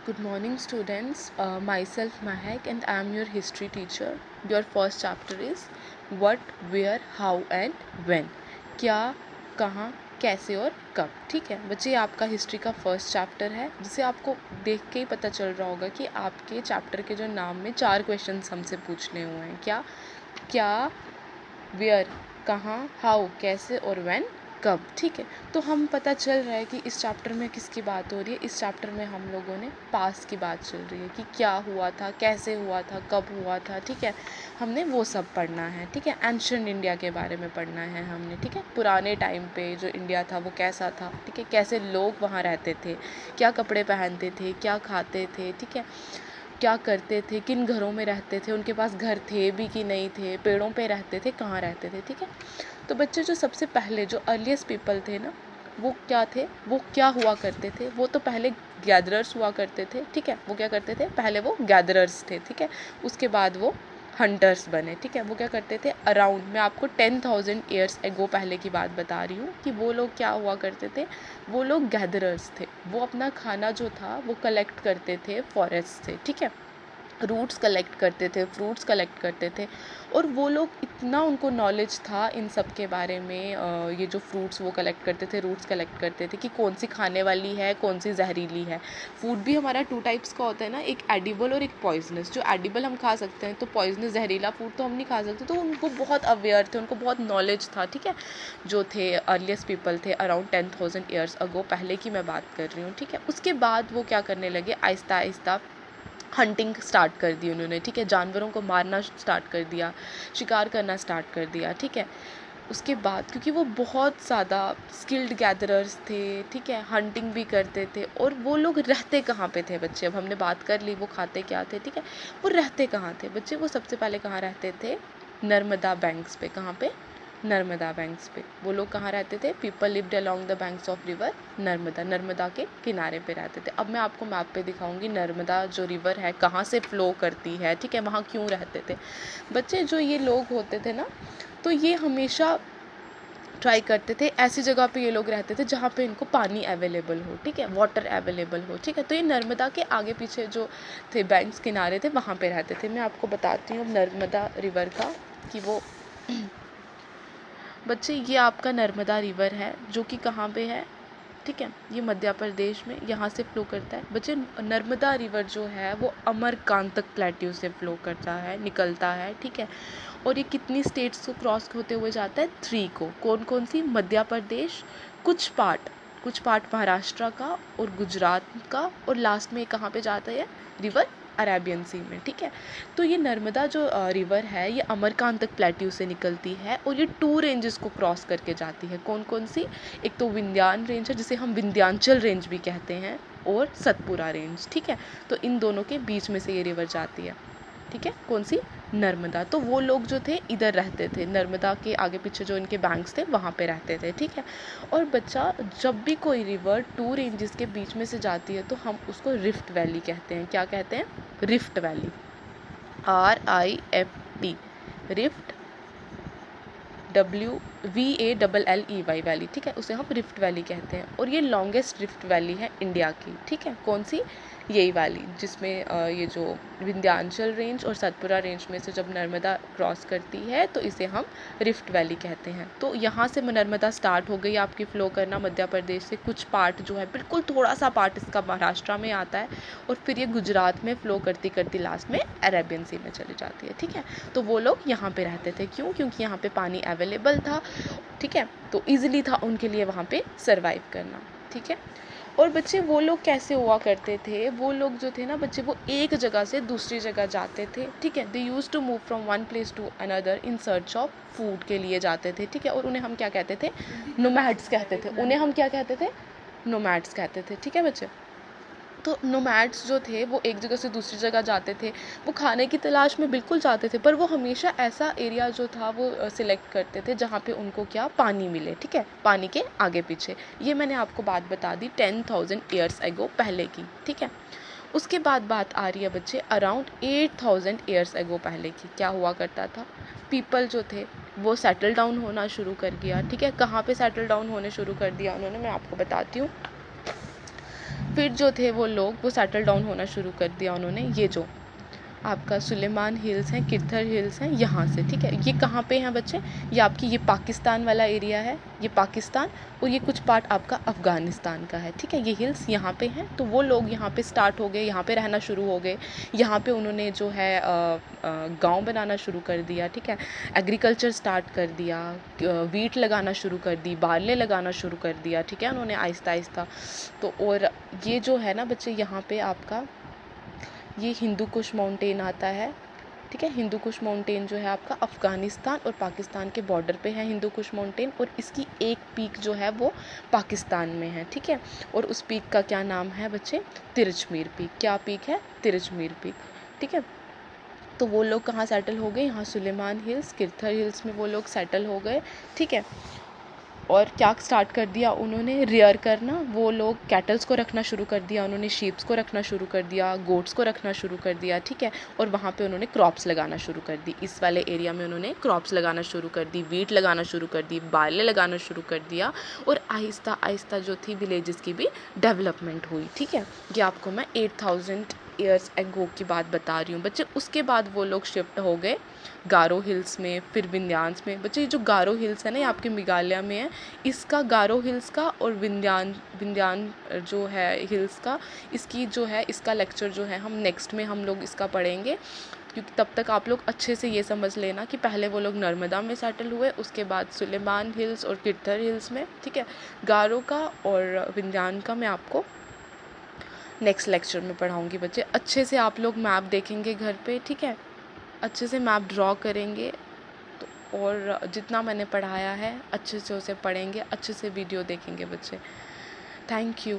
Good morning, students. Myself Mahek, and I am your history teacher. Your first chapter is what, where, how and when. क्या, कहाँ, कैसे और कब. ठीक है बच्चे, ये आपका हिस्ट्री का फर्स्ट चैप्टर है, जिसे आपको देख के ही पता चल रहा होगा कि आपके चैप्टर के जो नाम में 4 क्वेश्चंस हमसे पूछने हुए हैं. क्या, वेयर, कहाँ, हाउ, कैसे और व्हेन, कब. ठीक है, तो हम पता चल रहा है कि इस चैप्टर में किसकी बात हो रही है. इस चैप्टर में हम लोगों ने पास्ट की बात चल रही है कि क्या हुआ था, कैसे हुआ था, कब हुआ था. ठीक है, हमने वो सब पढ़ना है. ठीक है, एंशिएंट इंडिया के बारे में पढ़ना है हमने. ठीक है, पुराने टाइम पे जो इंडिया था वो कैसा था. ठीक है, कैसे लोग वहाँ रहते थे, क्या कपड़े पहनते थे, क्या खाते थे. ठीक है, क्या करते थे, किन घरों में रहते थे, उनके पास घर थे भी कि नहीं थे, पेड़ों पे रहते थे, कहाँ रहते थे. ठीक है, तो बच्चे जो सबसे पहले जो अर्लीस्ट पीपल थे ना, वो क्या थे, वो क्या हुआ करते थे. वो तो पहले गैदरर्स हुआ करते थे. ठीक है, वो क्या करते थे, पहले वो गैदरर्स थे. ठीक है, उसके बाद वो हंटर्स बने. ठीक है, वो क्या करते थे, अराउंड मैं आपको 10,000 ईयर्स एगो पहले की बात बता रही हूँ कि वो लोग क्या हुआ करते थे. वो लोग गैदरर्स थे. वो अपना खाना जो था वो कलेक्ट करते थे फॉरेस्ट से. ठीक है, रूट्स कलेक्ट करते थे, फ्रूट्स कलेक्ट करते थे. और वो लोग इतना उनको नॉलेज था इन सब के बारे में. ये जो फ्रूट्स वो कलेक्ट करते थे, रूट्स कलेक्ट करते थे कि कौन सी खाने वाली है, कौन सी जहरीली है. फूड भी हमारा 2 टाइप्स का होता है ना, एक एडिबल और एक पॉइजनस. जो एडिबल हम खा सकते हैं, तो पॉइजनस जहरीला फूड तो हम नहीं खा सकते. तो उनको बहुत अवेयर थे, उनको बहुत नॉलेज था. ठीक है, जो थे अर्लीस्ट पीपल थे अराउंड 10,000 ईयर्स अगो पहले की मैं बात कर रही हूँ. ठीक है, उसके बाद वो क्या करने लगे, आहिस्ता आहिस्ता हंटिंग स्टार्ट कर दी उन्होंने. ठीक है, जानवरों को मारना स्टार्ट कर दिया, शिकार करना स्टार्ट कर दिया. ठीक है, उसके बाद क्योंकि वो बहुत ज़्यादा स्किल्ड गैदरर्स थे. ठीक है, हंटिंग भी करते थे. और वो लोग रहते कहाँ पे थे बच्चे, अब हमने बात कर ली वो खाते क्या थे. ठीक है, वो रहते कहाँ थे बच्चे, वो सबसे पहले कहाँ रहते थे, नर्मदा बैंक्स पे. कहाँ पे, नर्मदा बैंक्स पे. वो लोग कहाँ रहते थे, people lived along the banks of river Narmada. Narmada के किनारे पे रहते थे. अब मैं आपको मैप पे दिखाऊंगी नर्मदा जो रिवर है कहाँ से फ्लो करती है. ठीक है, वहाँ क्यों रहते थे बच्चे. जो ये लोग होते थे ना, तो ये हमेशा ट्राई करते थे ऐसी जगह पे ये लोग रहते थे जहाँ पे इनको पानी अवेलेबल हो. ठीक है, वाटर अवेलेबल हो. ठीक है, तो ये नर्मदा के आगे पीछे जो थे बैंक्स किनारे थे वहाँ पे रहते थे. मैं आपको बताती हूँ नर्मदा रिवर का कि वो बच्चे, ये आपका नर्मदा रिवर है जो कि कहाँ पे है. ठीक है, ये मध्य प्रदेश में यहाँ से फ्लो करता है बच्चे. नर्मदा रिवर जो है वो अमरकांतक प्लेट्यू से फ्लो करता है, निकलता है. ठीक है, और ये कितनी स्टेट्स को क्रॉस होते हुए जाता है, 3 को. कौन कौन सी, मध्य प्रदेश, कुछ पार्ट महाराष्ट्र का और गुजरात का, और लास्ट में कहाँ पे जाता है रिवर, अरेबियन सी में. ठीक है, तो ये नर्मदा जो रिवर है ये अमरकांतक प्लेट्यू से निकलती है और ये 2 रेंजेस को क्रॉस करके जाती है. कौन कौन सी, एक तो विंध्यान रेंज है जिसे हम विंध्यांचल रेंज भी कहते हैं, और सतपुरा रेंज. ठीक है, तो इन दोनों के बीच में से ये रिवर जाती है. ठीक है, कौन सी, नर्मदा. तो वो लोग जो थे इधर रहते थे, नर्मदा के आगे पीछे जो इनके बैंक्स थे वहाँ पे रहते थे. ठीक है, और बच्चा जब भी कोई रिवर 2 रेंजेस के बीच में से जाती है तो हम उसको रिफ्ट वैली कहते हैं. क्या कहते हैं, rift valley. RIFT, rift, WVALLEY valley. ठीक है, उसे हम रिफ्ट वैली कहते हैं. और ये लॉन्गेस्ट रिफ्ट वैली है इंडिया की. ठीक है, कौन सी, यही वाली जिसमें ये जो विंध्यांचल रेंज और सतपुरा रेंज में से जब नर्मदा क्रॉस करती है तो इसे हम रिफ्ट वैली कहते हैं. तो यहाँ से नर्मदा स्टार्ट हो गई आपकी फ़्लो करना मध्य प्रदेश से. कुछ पार्ट जो है, बिल्कुल थोड़ा सा पार्ट इसका महाराष्ट्र में आता है, और फिर ये गुजरात में फ़्लो करती करती लास्ट में अरेबियन सी में चली जाती है. ठीक है, तो वो लोग यहाँ पे रहते थे. क्यों, क्योंकि यहाँ पे पानी अवेलेबल था. ठीक है, तो ईजिली था उनके लिए वहाँ पे सर्वाइव करना. ठीक है, और बच्चे वो लोग कैसे हुआ करते थे, वो लोग जो थे ना बच्चे, वो एक जगह से दूसरी जगह जाते थे. ठीक है, they used to move from one place to another in search of food के लिए जाते थे. ठीक है, और उन्हें हम क्या कहते थे, नोमैड्स कहते थे. उन्हें हम क्या कहते थे, नोमैड्स कहते थे. ठीक है बच्चे, तो नोमैड्स जो थे वो एक जगह से दूसरी जगह जाते थे. वो खाने की तलाश में बिल्कुल जाते थे, पर वो हमेशा ऐसा एरिया जो था वो सिलेक्ट करते थे जहाँ पे उनको क्या, पानी मिले. ठीक है, पानी के आगे पीछे. ये मैंने आपको बात बता दी 10,000 ईयर्स एगो पहले की. ठीक है, उसके बाद बात आ रही है बच्चे अराउंड 8,000 ईयर्स एगो पहले की. क्या हुआ करता था, पीपल जो थे वो सेटल डाउन होना शुरू कर दिया. ठीक है, कहाँ पे सेटल डाउन होने शुरू कर दिया उन्होंने, मैं आपको बताती हूँ. फिर जो थे वो लोग वो सेटल डाउन होना शुरू कर दिया उन्होंने, ये जो आपका सुलेमान हिल्स हैं, किरथर हिल्स हैं, यहाँ से, ठीक है। ये कहाँ पे हैं बच्चे, ये आपकी ये पाकिस्तान वाला एरिया है, ये पाकिस्तान, और ये कुछ पार्ट आपका अफ़गानिस्तान का है, ठीक है। ये हिल्स यहाँ पे हैं, तो वो लोग यहाँ पे स्टार्ट हो गए, यहाँ पे रहना शुरू हो गए। यहाँ पे उन्होंने जो है गांव बनाना शुरू कर दिया, ठीक है। एग्रीकल्चर स्टार्ट कर दिया, वीट लगाना शुरू कर दी, बार्ले लगाना शुरू कर दिया, ठीक है, उन्होंने आहिस्ता आहिस्ता। तो और ये जो है ना बच्चे, यहाँ पे आपका ये हिंदू कुश माउंटेन आता है, ठीक है। हिंदू कुश माउंटेन जो है आपका अफ़गानिस्तान और पाकिस्तान के बॉर्डर पे है हिंदू कुश माउंटेन, और इसकी एक पीक जो है वो पाकिस्तान में है, ठीक है। और उस पीक का क्या नाम है बच्चे, तिरचमीर पीक। क्या पीक है, तिरचमीर पीक, ठीक है। तो वो लोग कहाँ सेटल हो गए, यहाँ सुलेमान हिल्स, किरथर हिल्स में वो लोग सेटल हो गए, ठीक है। और क्या स्टार्ट कर दिया उन्होंने, रियर करना, वो लोग कैटल्स को रखना शुरू कर दिया, उन्होंने शीप्स को रखना शुरू कर दिया, गोट्स को रखना शुरू कर दिया, ठीक है। और वहाँ पे उन्होंने क्रॉप्स लगाना शुरू कर दी, इस वाले एरिया में उन्होंने क्रॉप्स लगाना शुरू कर दी, वीट लगाना शुरू कर दी, बार्ले लगाना शुरू कर दिया, और आहिस्ता आहिस्ता जो थी विलेजेस की भी डेवलपमेंट हुई, ठीक है। ये आपको मैं 8000 ईयर्स एगो की बात बता रही हूँ बच्चे। उसके बाद वो लोग शिफ्ट हो गए गारो हिल्स में, फिर विंध्यांस में। बच्चे ये जो गारो हिल्स है ना, ये आपके मेघालय में है। इसका गारो हिल्स का और विंध्यान जो है हिल्स का, इसकी जो है इसका लेक्चर जो है हम नेक्स्ट में हम लोग इसका पढ़ेंगे, क्योंकि तब तक आप लोग अच्छे से ये समझ लेना कि पहले वो लोग नर्मदा में सेटल हुए, उसके बाद सुलेमान हिल्स और किरथर हिल्स में, ठीक है। गारो का और विंध्यान का मैं आपको नेक्स्ट लेक्चर में पढ़ाऊँगी बच्चे। अच्छे से आप लोग मैप देखेंगे घर पे, ठीक है, अच्छे से मैप ड्रॉ करेंगे, तो और जितना मैंने पढ़ाया है अच्छे से उसे पढ़ेंगे, अच्छे से वीडियो देखेंगे बच्चे। Thank you.